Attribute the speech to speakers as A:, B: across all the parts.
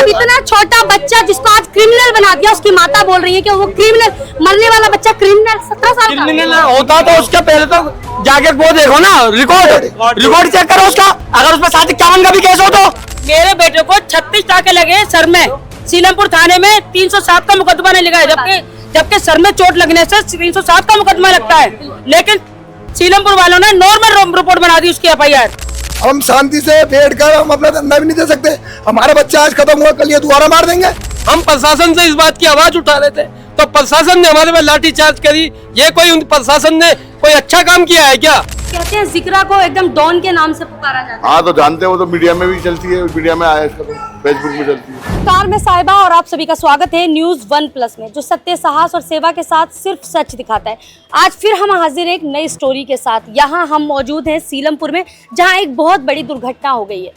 A: मतलब इतना छोटा बच्चा जिसको आज क्रिमिनल बना दिया, उसकी माता बोल रही है कि वो क्रिमिनल, मरने वाला बच्चा क्रिमिनल, 17 साल का
B: क्रिमिनल होता तो उसके पहले तो जाके वो देखो ना, रिकॉर्ड चेक करो उसका। अगर उसमें 751 का भी केस हो तो।
C: मेरे बेटे को 36 टाके लगे सर में, सीलमपुर थाने में 307 का मुकदमा नहीं लगा है, जबकि सर में चोट लगने से 307 का मुकदमा लगता है, लेकिन सीलमपुर वालों ने नॉर्मल रिपोर्ट बना दी उसकी FIR।
D: हम शांति से बैठ कर हम अपना धंधा भी नहीं दे सकते। हमारा बच्चा आज खत्म हुआ, कल ये दोबारा मार देंगे।
B: हम प्रशासन से इस बात की आवाज उठा रहे थे तो प्रशासन ने हमारे पे लाठीचार्ज करी। ये कोई प्रशासन ने कोई अच्छा काम किया है क्या?
A: कहते हैं जिक्रा को एकदम डॉन के नाम से पुकारा जाता है।
E: हाँ तो जानते हो, तो मीडिया में भी चलती है, मीडिया में आया इसका, तो फेसबुक में चलती है।
A: नमस्कार, मैं साहिबा और आप सभी का स्वागत है न्यूज़ 1+ में, जो सत्य, साहस और सेवा के साथ सिर्फ सच दिखाता है। आज फिर हम हाजिर एक नई स्टोरी के साथ। यहाँ हम मौजूद हैं सीलमपुर में, जहाँ एक बहुत बड़ी दुर्घटना हो गई है।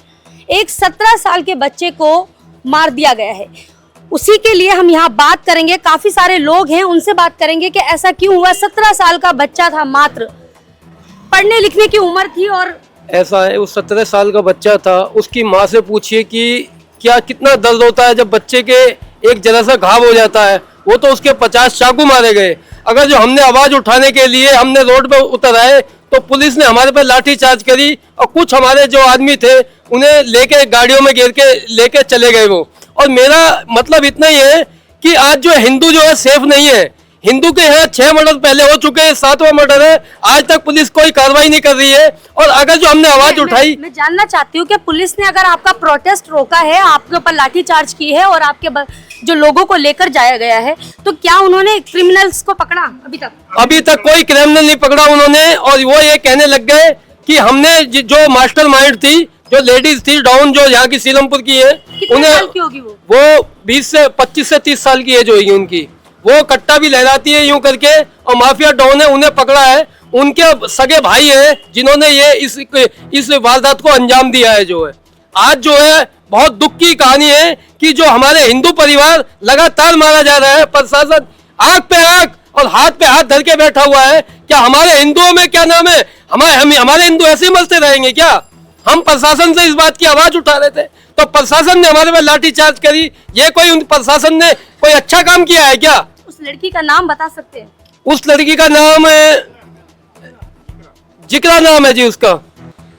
A: एक 17 साल के बच्चे को मार दिया गया है। उसी के लिए हम यहाँ बात करेंगे। काफी सारे लोग हैं, उनसे बात करेंगे कि ऐसा क्यों हुआ। 17 साल का बच्चा था, मात्र पढ़ने लिखने की उम्र थी। और
B: ऐसा है, उस 17 साल का बच्चा था। उसकी माँ से पूछिए कि क्या कितना दर्द होता है जब बच्चे के एक जरा सा घाव हो जाता है। वो तो उसके 50 चाकू मारे गए। अगर जो हमने आवाज उठाने के लिए हमने रोड पे उतर आए तो पुलिस ने हमारे पर लाठीचार्ज करी और कुछ हमारे जो आदमी थे उन्हें लेके गाड़ियों में घेर के लेके चले गए वो। और मेरा मतलब इतना ही है कि आज जो हिंदू जो है सेफ नहीं है। हिंदू के यहाँ 6 मर्डर पहले हो चुके हैं, 7वां मर्डर है। आज तक पुलिस कोई कार्रवाई नहीं कर रही है। और अगर जो हमने आवाज उठाई,
A: मैं जानना चाहती हूँ कि पुलिस ने अगर आपका प्रोटेस्ट रोका है, आपके ऊपर लाठीचार्ज की है और आपके जो लोगों को लेकर जाया गया है, तो क्या उन्होंने क्रिमिनल्स को पकड़ा अभी तक?
B: अभी तक कोई क्रिमिनल नहीं पकड़ा उन्होंने। और वो ये कहने लग गए कि हमने जो मास्टरमाइंड थी, जो लेडीज थी डाउन, जो यहाँ की सीलमपुर की है,
A: कितने साल की होगी
B: वो 25 से 30 साल की एज होगी उनकी। वो कट्टा भी लहराती है यूं करके, और माफिया डॉन है, उन्हें पकड़ा है। उनके सगे भाई हैं जिन्होंने ये इस वारदात को अंजाम दिया है। जो है आज जो है बहुत दुख की कहानी है कि जो हमारे हिंदू परिवार लगातार मारा जा रहा है। प्रशासन आंख पे आंख और हाथ पे हाथ धर के बैठा हुआ है। क्या हमारे हिंदुओं में क्या नाम है? हमारे हिंदू ऐसे मरते रहेंगे क्या? हम प्रशासन से इस बात की आवाज उठा रहे थे तो प्रशासन ने हमारे पर लाठीचार्ज करी। ये कोई प्रशासन ने कोई अच्छा काम किया है क्या?
A: उस लड़की का नाम बता सकते हैं?
B: उस लड़की का नाम जिक्रा नाम है जी उसका।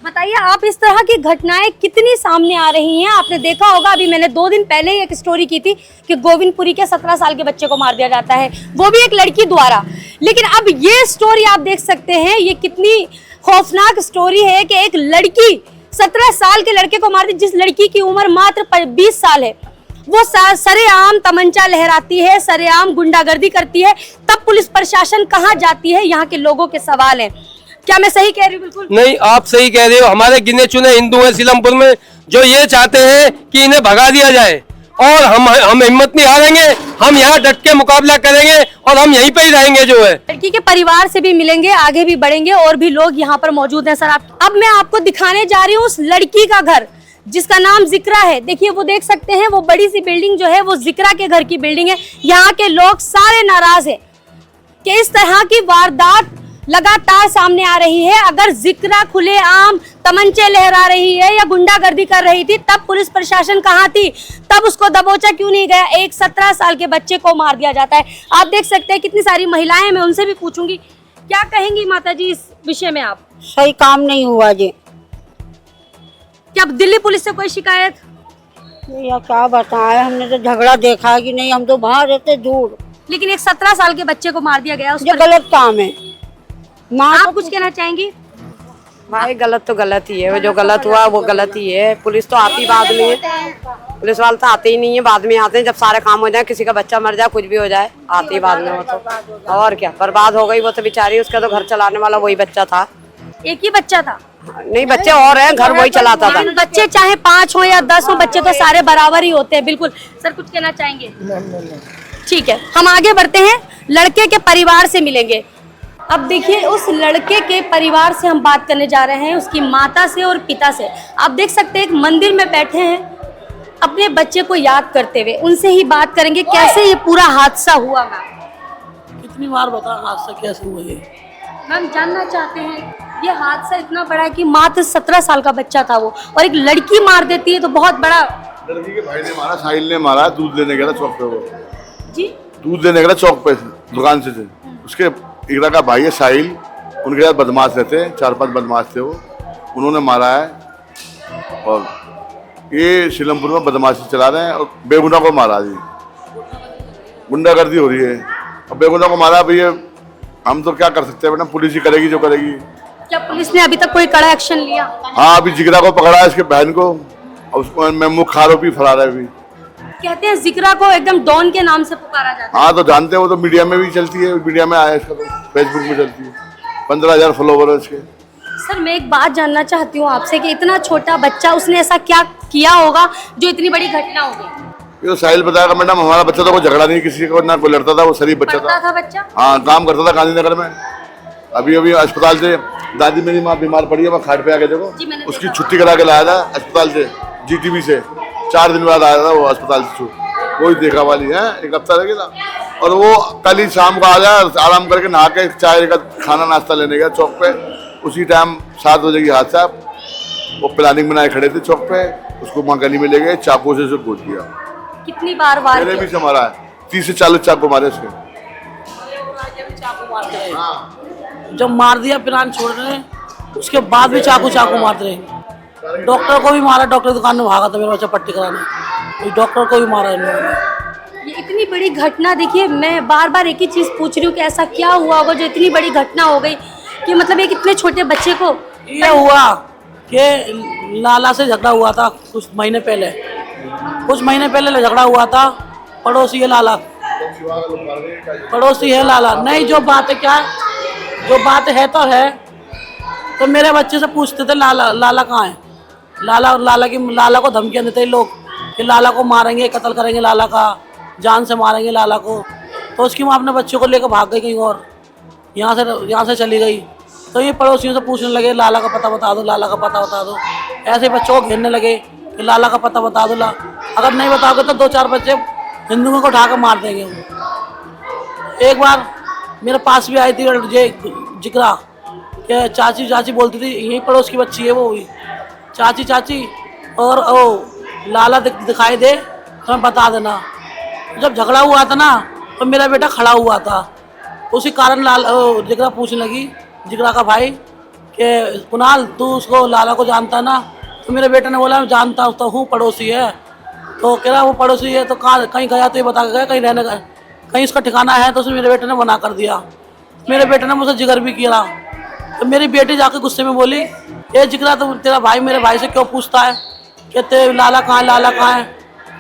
A: बताइए, आप इस तरह की घटनाएं कितनी सामने आ रही हैं? आपने देखा होगा, अभी मैंने 2 दिन पहले ही एक स्टोरी की थी कि गोविंदपुरी के 17 साल के बच्चे को मार दिया जाता है, वो भी एक लड़की द्वारा। लेकिन अब ये स्टोरी आप देख सकते हैं, ये कितनी खौफनाक स्टोरी है कि एक लड़की 17 साल के लड़के को मार दी, जिस लड़की की उम्र मात्र 20 साल है। वो सरेआम तमंचा लहराती है, सरेआम गुंडागर्दी करती है, तब पुलिस प्रशासन कहाँ जाती है? यहाँ के लोगों के सवाल हैं। क्या मैं सही कह रही हूँ? बिल्कुल
B: नहीं, आप सही कह रहे हो। हमारे गिने चुने हिंदू हैं सीलमपुर में जो ये चाहते हैं कि इन्हें भगा दिया जाए, और हम हिम्मत नहीं हारेंगे। हम यहाँ डट के मुकाबला करेंगे और हम यहीं पे ही रहेंगे। जो है
A: लड़की के परिवार से भी मिलेंगे, आगे भी बढ़ेंगे, और भी लोग यहाँ पर मौजूद हैं। सर, अब मैं आपको दिखाने जा रही हूँ उस लड़की का घर जिसका नाम जिक्रा है। देखिए, वो देख सकते हैं, वो बड़ी सी बिल्डिंग जो है वो जिक्रा के घर की बिल्डिंग है। यहाँ के लोग सारे नाराज हैं कि इस तरह की वारदात लगातार सामने आ रही है। अगर जिक्रा खुलेआम तमंचे लहरा रही है या गुंडागर्दी कर रही थी, तब पुलिस प्रशासन कहाँ थी? तब उसको दबोचा क्यों नहीं गया? एक 17 साल के बच्चे को मार दिया जाता है। आप देख सकते हैं कितनी सारी महिलाएं, मैं उनसे भी पूछूंगी। क्या कहेंगी माता जी इस विषय में? आप
F: सही काम नहीं हुआ जी।
A: क्या दिल्ली पुलिस से कोई शिकायत?
F: या क्या बताएं, हमने तो झगड़ा देखा कि नहीं, हम तो बाहर रहते दूर।
A: लेकिन एक 17 साल के बच्चे को मार दिया गया, उस
F: ये
A: पर
F: गलत काम है।
A: आप कुछ कहना चाहेंगी?
C: भाई गलत तो गलत ही है, वो जो गलत हुआ वो गलत ही है। पुलिस तो आती बाद में है, पुलिस वाले तो आते ही नहीं है, बाद में आते हैं जब सारे काम हो जाए, किसी का बच्चा मर जाए, कुछ भी हो जाए, आते ही बाद में। वो तो और क्या, बर्बाद हो गई वो तो बेचारी। उसका तो घर चलाने वाला वही बच्चा था।
A: एक ही बच्चा था?
C: नहीं, बच्चे और हैं, घर वही चलाता था।
A: बच्चे चाहे 5 हो या 10 हो, बच्चे तो सारे बराबर ही होते हैं। बिल्कुल। सर, कुछ कहना चाहेंगे? ठीक है, हम आगे बढ़ते हैं, लड़के के परिवार से मिलेंगे। अब देखिए, उस लड़के के परिवार से हम बात करने जा रहे हैं, उसकी माता से और पिता से। आप देख सकते हैं, एक मंदिर में बैठे हैं अपने बच्चे को याद करते हुए। उनसे ही बात करेंगे कैसे ये पूरा हादसा हुआ। मैम,
G: कितनी बार बता हादसा कैसे हुआ? ये
A: मैम जानना चाहते हैं, ये हादसा इतना बड़ा है कि मात्र 17 साल का बच्चा था वो, और एक लड़की मार देती है तो बहुत बड़ा
E: लड़की के भाई ने मारा, साहिल ने मारा, दूध लेने गया था चौक पे। वो
A: जी
E: दूध लेने गया था चौक पे दुकान से थे। उसके इकरा का भाई है साहिल, उनके साथ बदमाश रहते हैं, 4-5 बदमाश थे वो, उन्होंने मारा है। और ये शिलमपुर में बदमाशी चला रहे हैं और बेगुनाह को मारा जी, गुंडागर्दी हो रही है। और बेगुनाह को मारा भैया, हम तो क्या कर सकते हैं मैडम, पुलिस ही करेगी जो करेगी।
A: क्या पुलिस ने अभी तक कोई कड़ा एक्शन लिया?
E: हाँ, अभी जिगरा को पकड़ा है, इसके बहन को, और उसको मैं मुख्य आरोपी फरार है अभी।
A: कहते हैं जिक्रा को एकदम डॉन के नाम से पुकारा जाता है।
E: हाँ तो जानते हैं, वो तो मीडिया में भी चलती है, मीडिया में आया इसका, तो फेसबुक में चलती है, 15,000 फॉलोवर है इसके।
A: सर मैं एक बात जानना चाहती हूँ आपसे कि इतना छोटा बच्चा, उसने ऐसा क्या किया होगा जो इतनी बड़ी घटना हो गई?
E: ये तो साहिल बताएगा मैडम, हमारा बच्चा तो कोई झगड़ा नहीं किसी को, ना कोई लड़ता था, वो शरीफ बच्चा
A: पढ़ता
E: था।
A: था बच्चा?
E: हाँ, काम करता था गांधीनगर में। अभी अस्पताल से दादी मेरी माँ बीमार पड़ी है, मैं खाट पे आके
A: जी,
E: देखो,
A: मैंने
E: उसकी
A: देखा।
E: छुट्टी करा के लाया था अस्पताल से, GTB से 4 दिन बाद आया था वो अस्पताल से छूट, वही देखा वाली है, 1 हफ्ता लगेगा। और वो कल ही शाम को आया, आराम करके नहा के चाय का खाना नाश्ता लेने गया चौक पे, उसी टाइम 7 बजे की हादसा। वो प्लानिंग बनाए खड़े थे चौक पे, उसको वहाँ गली में ले गए, चाकू से उसे गोद दिया।
A: कितनी बार वार
E: मेरे
A: किया?
E: भी से मारा है, 30 से 40 चाकू मारे उसके।
G: चाकू मारते रहे, जब मार दिया पिरान छोड़ रहे, उसके बाद भी चाकू मारते रहे। डॉक्टर को भी मारा, डॉक्टर दुकान में भागा था मेरा बच्चा पट्टी कराने, डॉक्टर को भी मारा इन लोगों ने।
A: ये इतनी बड़ी घटना, देखिए मैं बार बार एक ही चीज पूछ रही हूँ कि ऐसा क्या हुआ होगा जो इतनी बड़ी घटना हो गई कि मतलब एक इतने छोटे बच्चे को।
G: ये हुआ कि लाला से झगड़ा हुआ था कुछ महीने पहले झगड़ा हुआ था। पड़ोसी है लाला, पड़ोसी है लाला। नहीं, जो बात है क्या है, जो बात है तो मेरे बच्चे से पूछते थे लाला कहाँ है। लाला को धमकियाँ देते लोग कि लाला को मारेंगे, कत्ल करेंगे, लाला का जान से मारेंगे लाला को। तो उसकी माँ अपने बच्चों को लेकर भाग गई कहीं और, यहाँ से चली गई। तो ये पड़ोसियों से पूछने लगे लाला का पता बता दो, लाला का पता बता दो। ऐसे बच्चों को घेरने लगे कि लाला का पता बता दो, अगर नहीं बताओगे तो 2-4 बच्चे हिंदुओं को उठाकर मार देंगे। एक बार मेरे पास भी आई थी जिक्रा कि चाची बोलती थी, यही पड़ोस की बच्ची है वो हुई, चाची और ओ लाला दिखाई दे तो मैं बता देना। जब झगड़ा हुआ था ना तो मेरा बेटा खड़ा हुआ था, उसी कारण जिक्रा पूछने लगी, जिक्रा का भाई, कि कुणाल तू उसको लाला को जानता ना? तो मेरे बेटे ने बोला मैं जानता हूँ, पड़ोसी है। तो कह रहा वो पड़ोसी है तो कहीं गया तो ये बता के गया, कहीं रहने गया, कहीं इसका ठिकाना है? तो उसने मेरे बेटे ने मना कर दिया। मेरे बेटे ने मुझसे जिगर भी किया। तो मेरी बेटी जाके गुस्से में बोली, ये जिगरा तो तेरा भाई मेरे भाई से क्यों पूछता है कि तेरे लाला कहाँ है?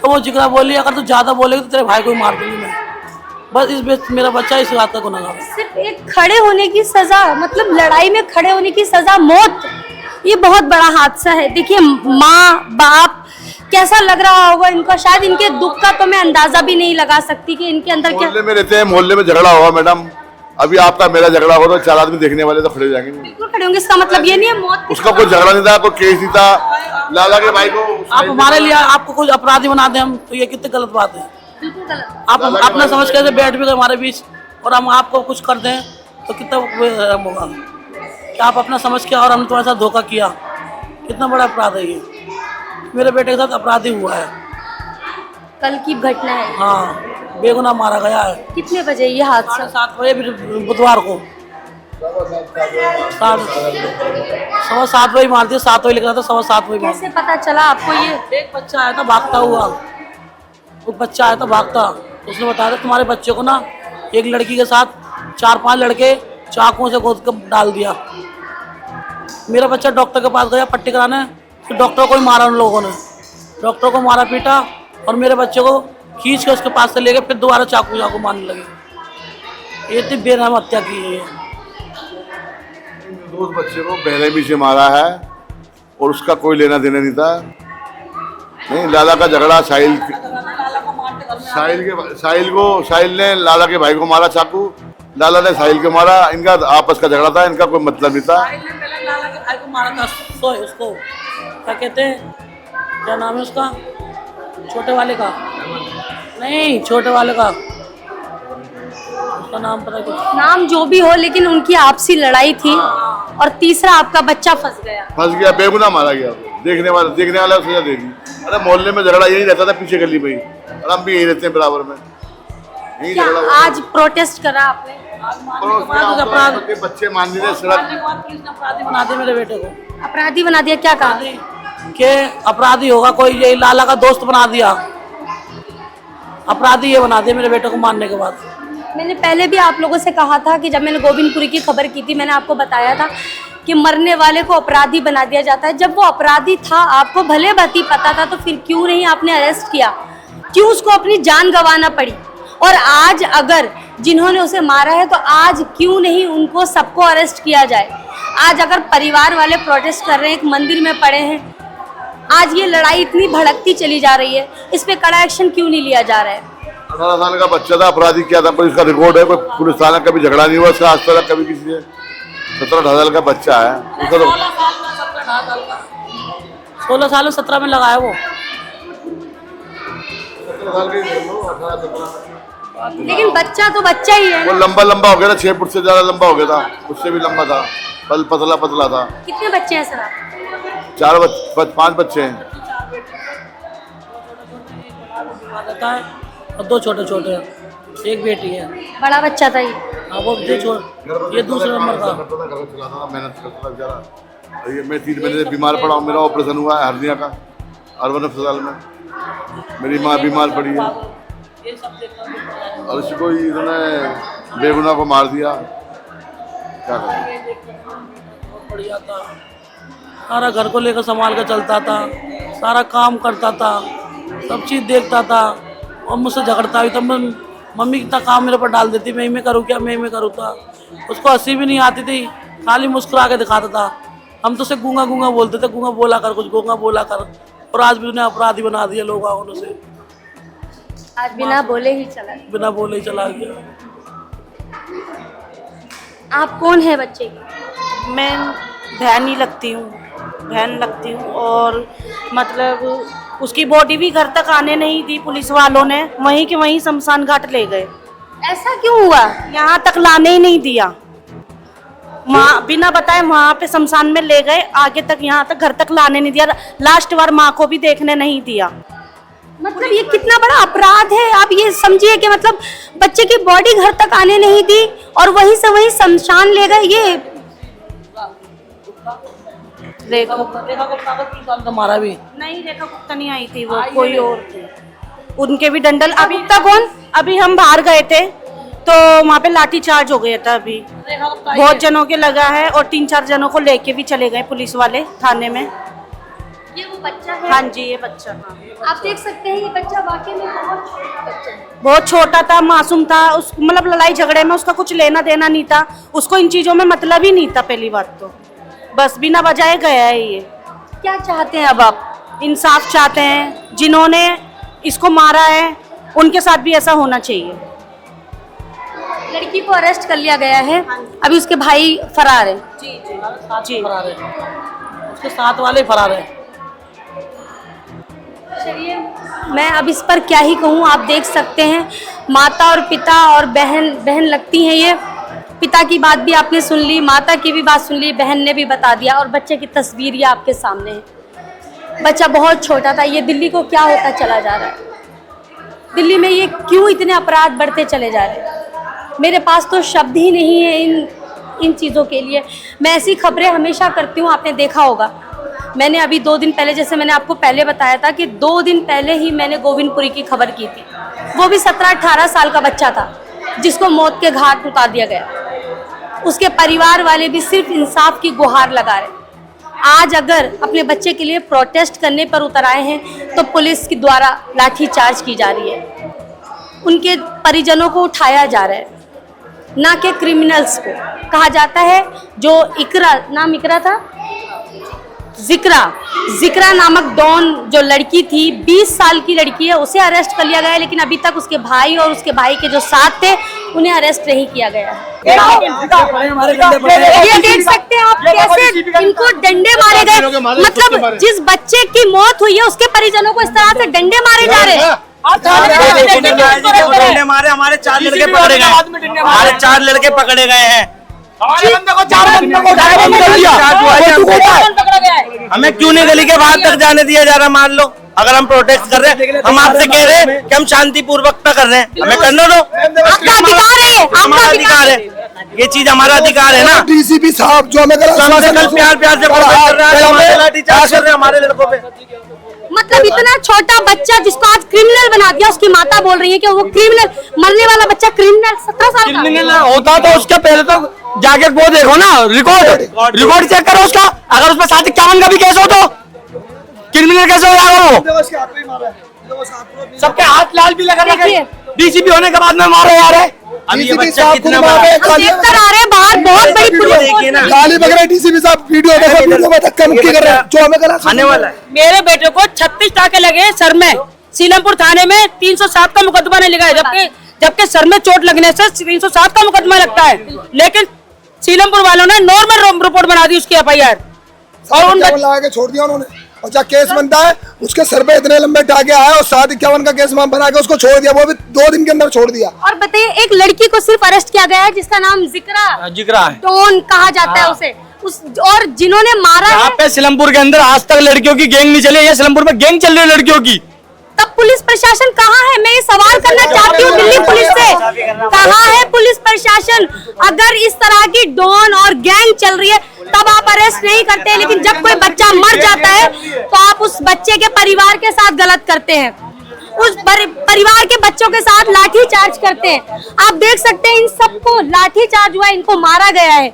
G: तो वो जिगरा बोली, अगर तू ज़्यादा बोलेगी तो तेरे भाई को ही मार दूंगी मैं। बस मेरा बच्चा इस बात का गुनहगार है।
A: सिर्फ एक खड़े होने की सजा, मतलब लड़ाई में खड़े होने की सजा मौत, ये बहुत बड़ा हादसा है। देखिए माँ बाप कैसा लग रहा होगा इनका, शायद इनके दुख का तो मैं अंदाजा भी नहीं लगा सकती कि इनके अंदर क्या।
E: मोहल्ले में रहते हैं, मोहल्ले में झगड़ा हुआ मैडम, अभी आपका मेरा झगड़ा हो तो 4 आदमी देखने वाले तो खड़े जाएंगे।
A: बिल्कुल खड़े होंगे, इसका मतलब ये नहीं है मौत।
E: उसका कोई झगड़ा नहीं था, कोई केस नहीं था, लाला के भाई को
G: आप हमारे लिए आपको कुछ अपराधी बना दें हम, तो ये कितनी गलत बात है।
A: बिल्कुल गलत।
G: आप अपना समझ के बैठ भी गए हमारे बीच और हम आपको कुछ कर दें तो कितना होगा कि आप अपना समझ के और हमने तुम्हारे साथ धोखा किया, कितना बड़ा अपराध है ये। मेरे बेटे के साथ अपराधी हुआ है,
A: कल की घटना है।
G: हाँ, बेगुनाह मारा गया है।
A: कितने बजे ये हादसा?
G: 7:30 बजे बुधवार को, 7:15 बजे मार दिया। 7 बजे लिख रहा था, 7:15 बजे मार
A: कैसे पता चला आपको ये?
G: दिया। एक बच्चा आया था भागता हुआ, वो बच्चा आया था भागता, उसने बताया था तुम्हारे बच्चे को ना एक लड़की के साथ 4-5 लड़के चाकुओं से गोद कर डाल दिया। मेरा बच्चा डॉक्टर के पास गया पट्टी कराने, तो डॉक्टर को ही मारा उन लोगों ने, डॉक्टर को मारा पीटा और मेरे बच्चे को खींच के उसके पास से लेके फिर दोबारा चाकू मारने लगे। ये इतनी बेरहम हत्या की है।
E: दोस्त बच्चे को बेरहमी से मारा है और उसका कोई लेना देना नहीं था। नहीं, लाला का झगड़ा साहिल ने लाला के भाई को मारा चाकू, लाला ने साहिल को मारा, इनका आपस का झगड़ा था, इनका कोई मतलब नहीं था।
G: पहले लाला के भाई को मारा था, उसको क्या कहते हैं, क्या नाम है उसका, छोटे वाले का, नहीं छोटे वाले का, उसका नाम पता कुछ,
A: नाम जो भी हो, लेकिन उनकी आपसी लड़ाई थी और तीसरा आपका बच्चा फंस गया।
E: बेगुनाह मारा गया, देखने वाला सजा देगी। अरे मोहल्ले में झगड़ा यही रहता था पीछे गली में ही, और हम भी यही रहते हैं बराबर में, यही
A: क्या
E: झगड़ा
A: आज प्रोटेस्ट करा आपने?
E: के बच्चे मान लीजिए सड़क
G: अपराधी बना दे मेरे बेटे को,
A: अपराधी बना दिया, क्या कहा?
G: के अपराधी होगा कोई, यही लाला का दोस्त बना दिया, अपराधी ये बना दिया मेरे बेटे को मारने के बाद।
A: मैंने पहले भी आप लोगों से कहा था कि जब मैंने गोविंदपुरी की खबर की थी, मैंने आपको बताया था कि मरने वाले को अपराधी बना दिया जाता है। जब वो अपराधी था, आपको भले भांति पता था, तो फिर क्यों नहीं आपने अरेस्ट किया? क्यों उसको अपनी जान गंवाना पड़ी? और आज अगर जिन्होंने उसे मारा है, तो आज क्यों नहीं उनको सबको अरेस्ट किया जाए? आज अगर परिवार वाले प्रोटेस्ट कर रहे हैं, एक मंदिर में पड़े हैं, आज ये लड़ाई इतनी भड़कती चली जा रही है, इस पे कड़ा एक्शन क्यों नहीं लिया जा रहा है?
E: 18 साल का बच्चा था, अपराधी क्या था, पर इसका रिकॉर्ड है, कोई पुलिस थाना कभी झगड़ा नहीं हुआ इसका आज तक कभी किसी से। 17-18 साल का बच्चा है, उसका तो
G: 16 साल 17 में लगाया वो।
E: 17 साल के
A: लेकिन बच्चा तो बच्चा ही है
E: वो
A: ना।
E: लंबा हो गया था, 6 फुट से ज्यादा लंबा हो गया था, उससे भी लंबा था, पतला था।
A: कितने बच्चे हैं सर आप?
E: 5 बच्चे हैं।
G: रहता है और 2 छोटे छोटे, एक बेटी है।
A: बड़ा बच्चा था ये?
G: हाँ, वो ये दूसरे नंबर का।
E: मेहनत करता था बेचारा। ये मैं 3 महीने से बीमार पड़ा हूँ, मेरा ऑपरेशन हुआ है हर्निया का अर्बन अस्पताल में। मेरी माँ बीमार पड़ी है और इसको इन्होंने बेगुनाह को मार दिया, क्या करें।
G: बढ़िया था, सारा घर को लेकर संभाल कर चलता था, सारा काम करता था, सब चीज़ देखता था। और मुझसे झगड़ता हुई तो मम्मी कितना काम मेरे पर डाल देती, मैं करूँ क्या, मैं करूँ था। उसको हंसी भी नहीं आती थी, खाली मुस्कुरा के दिखाता था। हम तो उसे गूंगा बोलते थे, गूंगा बोला कर, कुछ गूंगा बोला कर। और आज भी उन्हें अपराधी बना दिया लोगों से।
A: आज बिना बोले ही चला
G: गया।
A: आप कौन है बच्चे की?
F: मैं बहन ही लगती हूँ और मतलब उसकी बॉडी भी घर तक आने नहीं दी पुलिस वालों ने, वहीं के वहीं शमशान घाट ले गए।
A: ऐसा क्यों हुआ?
F: यहाँ तक लाने ही नहीं दिया, बिना बताए वहाँ पे शमशान में ले गए, आगे तक यहाँ तक घर तक लाने नहीं दिया। लास्ट बार माँ को भी देखने नहीं दिया।
A: मतलब ये कितना बड़ा अपराध है, आप ये समझिए कि मतलब बच्चे की बॉडी घर तक आने नहीं दी और वहीं से वहीं शमशान ले गए। ये
G: देखो हमारा भी
F: नहीं, रेखा गुप्ता नहीं आई थी, वो कोई और थी। उनके भी डंडल। अभी
A: गुप्ता कौन?
F: अभी हम बाहर गए थे तो वहाँ पे लाठी चार्ज हो गया था। अभी बहुत जनों के लगा है और 3-4 जनों को लेके भी चले गए पुलिस वाले थाने में।
A: ये वो बच्चा है?
F: हाँ जी, ये बच्चा। हाँ,
A: आप देख सकते हैं, ये बच्चा वाकई में बहुत छोटा बच्चा है।
F: बहुत छोटा था, मासूम था। उस मतलब लड़ाई झगड़े में उसका कुछ लेना देना नहीं था, उसको इन चीजों में मतलब ही नहीं था। पहली बात तो बस बिना बजाए गया है ये।
A: क्या चाहते हैं अब आप?
F: इंसाफ चाहते हैं, जिन्होंने इसको मारा है उनके साथ भी ऐसा होना चाहिए।
A: लड़की को अरेस्ट कर लिया गया है, अभी उसके भाई फरार है।
G: जी फरार है, उसके साथ वाले फरार है।
A: चलिए, मैं अब इस पर क्या ही कहूँ। आप देख सकते हैं, माता और पिता और बहन लगती हैं ये। पिता की बात भी आपने सुन ली, माता की भी बात सुन ली, बहन ने भी बता दिया, और बच्चे की तस्वीर ये आपके सामने है। बच्चा बहुत छोटा था। ये दिल्ली को क्या होता चला जा रहा है? दिल्ली में ये क्यों इतने अपराध बढ़ते चले जा रहे हैं? मेरे पास तो शब्द ही नहीं है इन चीज़ों के लिए। मैं ऐसी खबरें हमेशा करती हूँ, आपने देखा होगा। मैंने अभी 2 दिन पहले, जैसे मैंने आपको पहले बताया था कि 2 दिन पहले ही मैंने गोविंदपुरी की खबर की थी। वो भी 17-18 साल का बच्चा था जिसको मौत के घाट उतार दिया गया। उसके परिवार वाले भी सिर्फ इंसाफ की गुहार लगा रहे। आज अगर अपने बच्चे के लिए प्रोटेस्ट करने पर उतर आए हैं तो पुलिस के द्वारा लाठीचार्ज की जा रही है, उनके परिजनों को उठाया जा रहा है, ना कि क्रिमिनल्स को। कहा जाता है जो इकरा था, जिक्रा नामक डॉन जो लड़की थी, 20 साल की लड़की है, उसे अरेस्ट कर लिया गया है, लेकिन अभी तक उसके भाई और उसके भाई के जो साथ थे उन्हें अरेस्ट नहीं किया गया है। ये देख सकते हैं आप कैसे इनको डंडे मारे गए। मतलब जिस बच्चे की मौत हुई है उसके परिजनों को इस तरह से डंडे मारे जा रहे हैं।
H: डंडे मारे, हमारे 4 लड़के पकड़े गए हैं। हमारे बंदे को 4 बंदों को उठाया बंद कर दिया। हमें क्यों नहीं गली के बाहर तक जाने दिया जा रहा? मान लो अगर हम प्रोटेस्ट कर रहे हैं, हम आपसे कह रहे हैं कि हम शांतिपूर्वक कर रहे हैं, हमें करने दो।
A: आपका अधिकार है,
H: हमारा अधिकार है, ये चीज हमारा अधिकार है ना।
D: डीसीपी साहब जो हमें
H: प्यार प्यार से प्रोटेस्ट कर रहा है, लाठीचार्ज कर रहे हैं हमारे लड़कों पे।
A: मतलब इतना छोटा बच्चा जिसको आज क्रिमिनल बना दिया, उसकी माता बोल रही है कि वो क्रिमिनल, मरने वाला बच्चा क्रिमिनल, 17 साल का।
B: क्रिमिनल होता तो उसके पहले तो जाके वो देखो ना, रिकॉर्ड चेक करो उसका। अगर उसमें 751 का भी केस हो तो क्रिमिनल कैसे हो जाएगा? वो सबके हाथ लाल भी लगा रखे, डीसीपी होने के बाद में मारो यार है।
H: अभी ये
D: डीसीपी
H: बच्चा
D: साहब
H: कितना
D: खुद
H: बड़ा है?
A: हम देख कर आ रहे हैं बाहर बहुत बड़ी पुलिस
H: देखिए ना,
D: गाली बक रहे डीसीपी साहब, वीडियो देखो, वीडियो में धक्का मुक्की कर रहे हैं जो हमें गलत
H: आने वाला है।
F: मेरे बेटे को 36 टाके लगे सर में। सीलमपुर थाने में 307 का मुकदमा नहीं लिखा है, जबकि सर में चोट लगने से 307 का मुकदमा लगता है। लेकिन सीलमपुर वालों ने नॉर्मल रिपोर्ट बना दी उसकी एफआईआर और उन
D: लगा के छोड़ दिया उन्होंने। और जब केस बनता है उसके सर पे इतने लंबे टाके आए और 751 का केस बना के उसको छोड़ दिया, वो भी 2 दिन के अंदर छोड़ दिया।
A: और बताइए, एक लड़की को सिर्फ अरेस्ट किया गया है जिसका नाम जिक्रा
B: है।
A: डॉन कहा जाता है उसे, और जिन्होंने मारा
B: यहाँ
A: है।
B: पे सिलमपुर के अंदर आज तक लड़कियों की गैंग नहीं चली है, सिलमपुर में गैंग चल रही है लड़कियों की।
A: तब पुलिस प्रशासन कहाँ है? मैं ये सवाल करना चाहती हूँ दिल्ली पुलिस से, कहाँ है पुलिस प्रशासन? अगर इस तरह की डॉन और गैंग चल रही है तब आप अरेस्ट नहीं करते, लेकिन जब कोई बच्चा मर जाता है तो आप उस बच्चे के परिवार के साथ गलत करते हैं, उस परिवार के बच्चों के साथ लाठी चार्ज करते हैं। आप देख सकते हैं इन सबको लाठी चार्ज हुआ, इनको मारा गया है।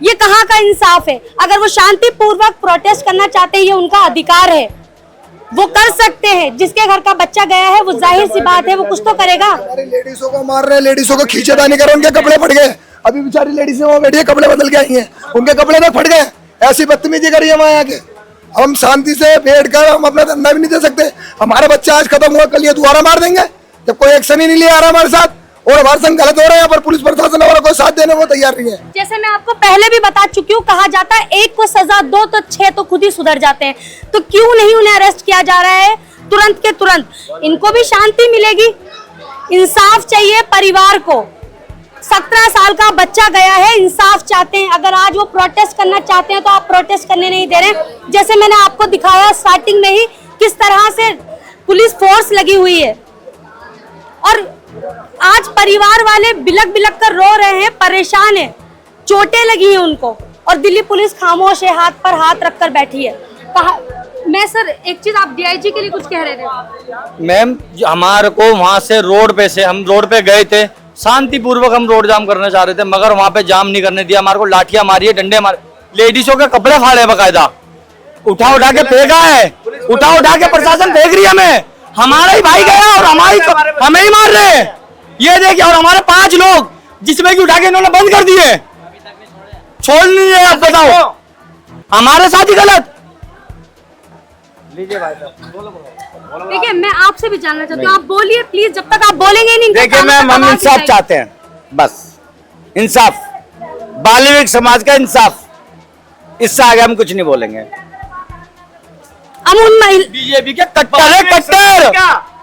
A: ये कहाँ का इंसाफ है? अगर वो शांतिपूर्वक प्रोटेस्ट करना चाहते हैं, ये उनका अधिकार है, वो कर सकते हैं। जिसके घर का बच्चा गया है वो जाहिर सी बात है वो कुछ तो करेगा।
D: हमारी लेडीजों को मार रहे हैं, लेडीजों को खींचेदानी कर रहे हैं, उनके कपड़े फट गए। अभी बेचारी लेडीज वो बैठी है, कपड़े बदल के आई हैं, उनके कपड़े तो फट गए। ऐसी बदतमीजी करी है वहाँ आके। हम शांति से बैठ कर हम अपना धंधा भी नहीं दे सकते। हमारा बच्चा आज खत्म हुआ, कल ये दोबारा मार देंगे जब कोई एक्शन ही नहीं लिया रहा हमारे साथ, और हमारे संग गलत हो रहे हैं, पर पुलिस प्रशासन हमारा कोई साथ देने को तैयार नहीं है।
A: जैसे मैं आपको पहले भी बता चुकी हूँ, कहा जाता है एक को सजा दो तो 6 तो खुद ही सुधर जाते हैं। तो क्यों नहीं उन्हें अरेस्ट किया जा रहा है तुरंत के तुरंत? इनको भी शांति मिलेगी, इंसाफ चाहिए परिवार को। 17 साल का बच्चा गया है, इंसाफ चाहते हैं। अगर आज वो प्रोटेस्ट करना चाहते हैं तो आप प्रोटेस्ट करने नहीं दे रहे। जैसे मैंने आपको दिखाया स्टार्टिंग में ही किस तरह से पुलिस फोर्स लगी हुई है, और आज परिवार वाले बिलक बिलक कर रो रहे हैं, परेशान है, चोटें लगी हैं उनको, और दिल्ली पुलिस खामोश है, हाथ पर हाथ रखकर बैठी है। मैं सर एक चीज, आप डीआईजी के लिए कुछ कह रहे थे?
B: मैम हमारे को वहाँ से रोड पे से हम रोड पे गए थे, शांतिपूर्वक हम रोड जाम करना चाह रहे थे, मगर वहाँ पे जाम नहीं करने दिया। हमारे को लाठियां मारी है, डंडे मारे, लेडीजों के कपड़े फाड़े बकायदा, उठा उठा के फेंका है, उठा उठा के प्रशासन फेंक रही है हमें। हमारा ही भाई गया और हमें ही मार रहे हैं, ये देखिए। और हमारे 5 लोग जिसमें कि उठा के इन्होंने बंद कर दिए, छोड़ नहीं है। आप बताओ हमारे साथ ही गलत।
A: देखिए मैं आपसे भी जानना चाहती हूँ, आप बोलिए प्लीज, जब तक आप बोलेंगे नहीं।
H: देखिए मैम, हम इंसाफ चाहते हैं, बस इंसाफ, बालिग समाज का इंसाफ, इससे आगे हम कुछ नहीं बोलेंगे।
A: हम उन
B: बीजेपी के कट्टर है,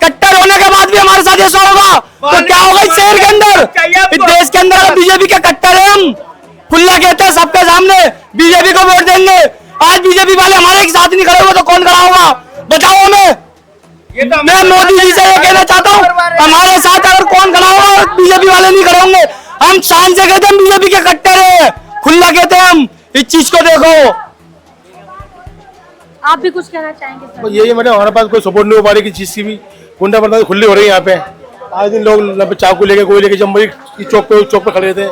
B: कट्टर होने के बाद भी हमारे साथ ऐसा होगा तो क्या होगा इस शहर के अंदर, इस देश के अंदर? बीजेपी के कट्टर है हम, खुला कहते हैं सबके सामने बीजेपी को वोट देंगे। आज बीजेपी वाले हमारे साथ नहीं खड़े हुए तो कौन खड़ा होगा? बताओ हमें। मैं मोदी जी से ये कहना चाहता हूँ, हमारे साथ अगर कौन खड़ा होगा, बीजेपी वाले नहीं खड़े होंगे। हम शान से कहते हैं बीजेपी के कट्टर है, खुला कहते हैं हम, इस चीज को देखो।
A: आप भी कुछ कहना चाहेंगे सर?
I: यही मैंने, हमारे पास कोई सपोर्ट नहीं हो पा रही किसी चीज की भी, गुंडा बंदा खुली हो रही है यहाँ पे। आज दिन लोग चाकू लेके, गोली लेके जम्बरी की चौक पे खड़े रहते हैं,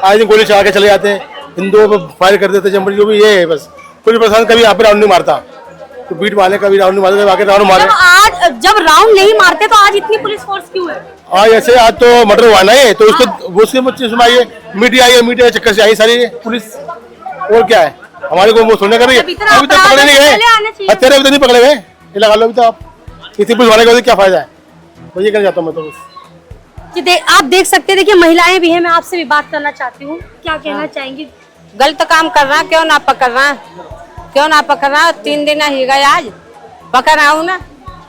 I: आज दिन गोली चला के चले जाते हैं, हिंदुओं पे फायर कर देते हैं जम्बरी। जो भी ये है बस, पुलिस प्रशासन कभी यहाँ पे राउंड नहीं मारता, तो बीट वाले कभी राउंड नहीं मारते, आके राउंड मारे।
A: आज जब राउंड नहीं मारते तो आज इतनी पुलिस फोर्स क्यों है?
I: आज ऐसे, आज तो मर्डर हुआ ना है, तो उसको उसके मुझसे सुनाइए, मीडिया आई है, मीडिया के चक्कर से आई सारी पुलिस, और क्या है हमारे को वो सुनने कर रही है। अभी तक पकड़े नहीं गए, हत्यारे अभी तक नहीं पकड़े गए, ये लगा लो अभी तो। आप इतनी पुलिस वाले का क्या फायदा है, वो ये कहना चाहता हूँ मैं तो।
A: आप देख सकते हैं, देखिए महिलाएं भी हैं, मैं आपसे भी बात करना चाहती हूँ, क्या कहना चाहेंगी?
C: गलत काम कर रहा, क्यों ना पकड़ रहा, क्यों ना पकड़ रहा? 3 दिन ही गए, आज पकड़ रहा हूँ ना,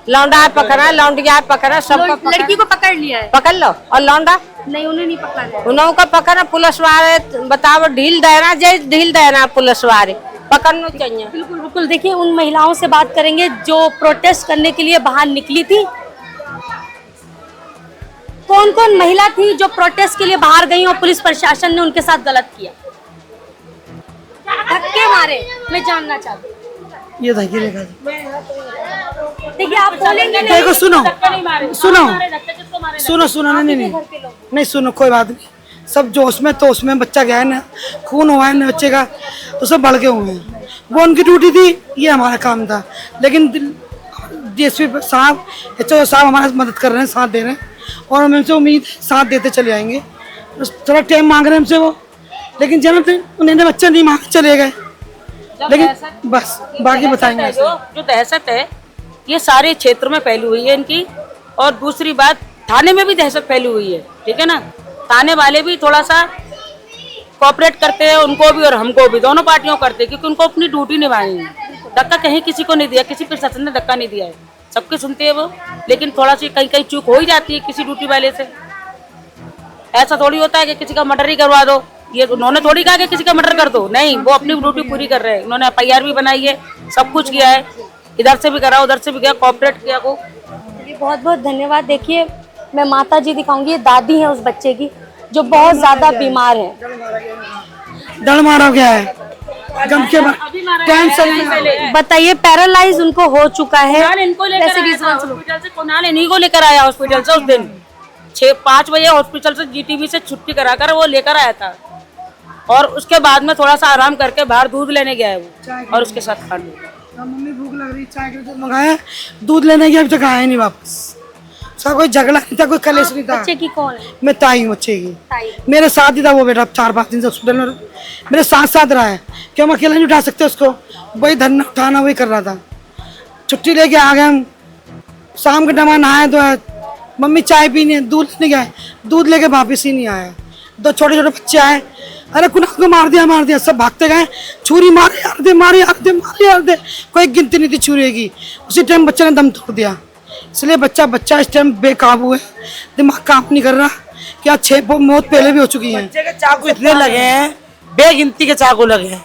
C: लौंडा पकड़ा, लौंडिया पकड़ा, सबको
A: लड़की को पकड़ लिया है?
C: पकड़ लो। और लौंडा
A: नहीं, उन्हें नहीं पकड़ा है।
C: उन्हों को पकड़ा, पुलिस वाले बताओ ढील देना, जय ढील देना, पुलिस वाले पकड़ना चाहिए।
A: बिल्कुल बिल्कुल। देखिए, उन महिलाओं से बात करेंगे जो प्रोटेस्ट करने के लिए बाहर निकली थी। कौन कौन महिला थी जो प्रोटेस्ट के लिए बाहर गई और पुलिस प्रशासन ने उनके साथ गलत किया? धक्के मारे, मैं जानना चाहती हूँ।
G: ये धक्के लेगा।
A: देखिए, आप बोलेंगे नहीं।
G: देखो सुनो सुनो सुनो नहीं सुनो, कोई बात नहीं, सब जोश में तो उसमें बच्चा गया है ना, खून हुआ है ना बच्चे का, तो सब भड़के हुए हैं। वो उनकी ड्यूटी थी, ये हमारा काम था। लेकिन डीएसपी साहब, एचओ साहब हमारा मदद कर रहे हैं, साथ दे रहे हैं, और हम उनसे उम्मीद साथ देते चले आएंगे। थोड़ा टाइम मांग रहे हैं हमसे वो, लेकिन जब उन्हें बच्चा नहीं मांग चले गए। लेकिन बस बाकी बताएंगे।
F: जो दहशत है ये सारे क्षेत्र में फैली हुई है इनकी, और दूसरी बात थाने में भी दहशत फैली हुई है, ठीक है ना। थाने वाले भी थोड़ा सा कोऑपरेट करते हैं, उनको भी और हमको भी, दोनों पार्टियों करते हैं, क्योंकि उनको अपनी ड्यूटी निभानी है। धक्का कहीं किसी को नहीं दिया, किसी प्रशासन ने धक्का नहीं दिया है, सबके सुनते हैं वो, लेकिन थोड़ा सी कहीं कहीं चूक हो ही जाती है किसी ड्यूटी वाले से। ऐसा थोड़ी होता है कि किसी का मर्डर ही करवा दो, ये उन्होंने थोड़ी कहा कि किसी का मर्डर कर दो, नहीं, वो अपनी ड्यूटी पूरी कर रहे हैं। उन्होंने FIR भी बनाई है, सब कुछ किया है, इधर से भी करा, उधर से भी किया, कोऑपरेट किया को।
A: बहुत बहुत धन्यवाद। देखिए, मैं माता जी दिखाऊंगी, ये दादी है उस बच्चे की जो बहुत ज्यादा बीमार है।
G: डर मारा गया है,
A: बताइए, पैरालाइज उनको हो चुका है।
F: इनको लेकर हॉस्पिटल से, कुणाल इन्हीं को लेकर आया हॉस्पिटल से उस दिन 5 बजे हॉस्पिटल से GTV से छुट्टी कराकर वो लेकर आया था, और उसके बाद में थोड़ा सा आराम करके बाहर दूध लेने गया है वो, और उसके साथ खा लिया।
G: मम्मी भूख लग रही, चाय के दूध मंगाया, दूध लेने गया, अभी तक आया नहीं वापस। सब कोई झगड़ा नहीं था, कोई कलेश नहीं था।
A: बच्चे की कौन है?
G: मैं ताई हूँ बच्चे की,
A: ताई।
G: मेरे साथ ही था वो बेटा, 4-5 दिन से हॉस्पिटल में मेरे साथ रहा है, क्यों हम अकेला नहीं उठा सकते उसको, वही धरना उठाना वही कर रहा था। छुट्टी लेके आ गए हम, शाम के टाइम नहाए तो मम्मी चाय पीनी है, दूध लेने गए, दूध लेके वापिस ही नहीं आया। 2 छोटे छोटे बच्चे आए, अरे कुनाल को मार दिया, सब भागते गए, छुरी मारे यार दे, कोई गिनती नहीं थी छुरी की। उसी टाइम बच्चे ने दम तोड़ दिया, इसलिए बच्चा इस टाइम बेकाबू है, दिमाग काम नहीं कर रहा। क्या 6 मौत पहले भी हो चुकी है।
J: बच्चे के चाकू इतने लगे हैं, बेगिनती के चाकू लगे हैं,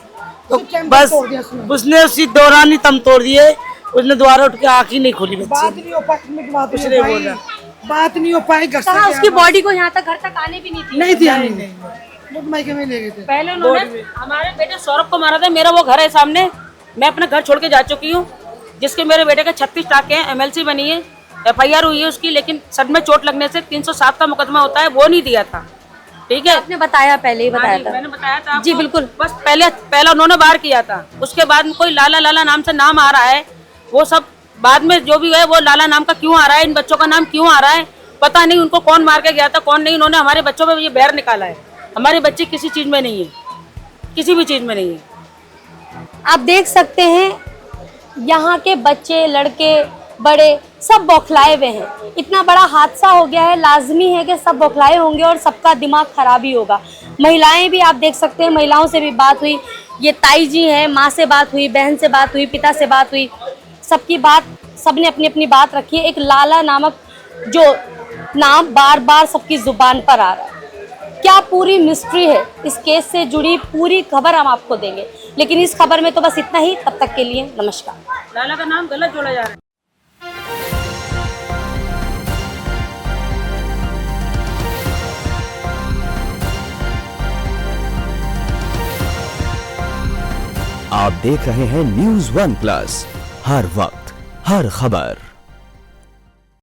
J: तो बस उसने उसी दौरान ही दम तोड़ दिए, उसने दोबारा उठ के आँख ही नहीं खोली।
G: बात नहीं हो पाई, बात नहीं हो पाई।
A: कहा उसकी बॉडी को यहाँ तक, घर तक आने भी नहीं थी।
G: नहीं थी, मायके में ले गए थे।
F: पहले उन्होंने हमारे बेटे सौरभ को मारा था, मेरा वो घर है सामने, मैं अपना घर छोड़ के जा चुकी हूँ, जिसके मेरे बेटे के 36 टाके हैं, MLC बनी है, FIR हुई है उसकी, लेकिन सर में चोट लगने से 307 का मुकदमा होता है, वो नहीं दिया था, ठीक है।
A: आपने बताया, पहले ही बताया था।
F: मैंने बताया था
A: जी बिल्कुल।
F: बस पहला उन्होंने बाहर किया था, उसके बाद में कोई लाला नाम से नाम आ रहा है, वो सब बाद में जो भी है, वो लाला नाम का क्यों आ रहा है, इन बच्चों का नाम क्यों आ रहा है पता नहीं, उनको कौन मार के गया था कौन नहीं, उन्होंने हमारे बच्चों में ये बैर निकाला है। हमारे बच्चे किसी चीज में नहीं है, किसी भी चीज में नहीं है।
A: आप देख सकते हैं, यहाँ के बच्चे, लड़के, बड़े सब बौखलाए हुए हैं। इतना बड़ा हादसा हो गया है, लाजमी है कि सब बौखलाए होंगे और सबका दिमाग खराब ही होगा। महिलाएं भी आप देख सकते हैं, महिलाओं से भी बात हुई, ये ताई जी हैं, माँ से बात हुई, बहन से बात हुई, पिता से बात हुई, सबकी बात, सबने अपनी अपनी बात रखी है। एक लाला नामक जो नाम बार बार सबकी जुबान पर आ रहा है, क्या पूरी मिस्ट्री है इस केस से जुड़ी पूरी खबर हम आपको देंगे, लेकिन इस खबर में तो बस इतना ही। तब तक के लिए नमस्कार।
F: लाला का नाम गलत जोड़ा जा रहा है।
K: आप देख रहे हैं News 1+, हर वक्त हर खबर।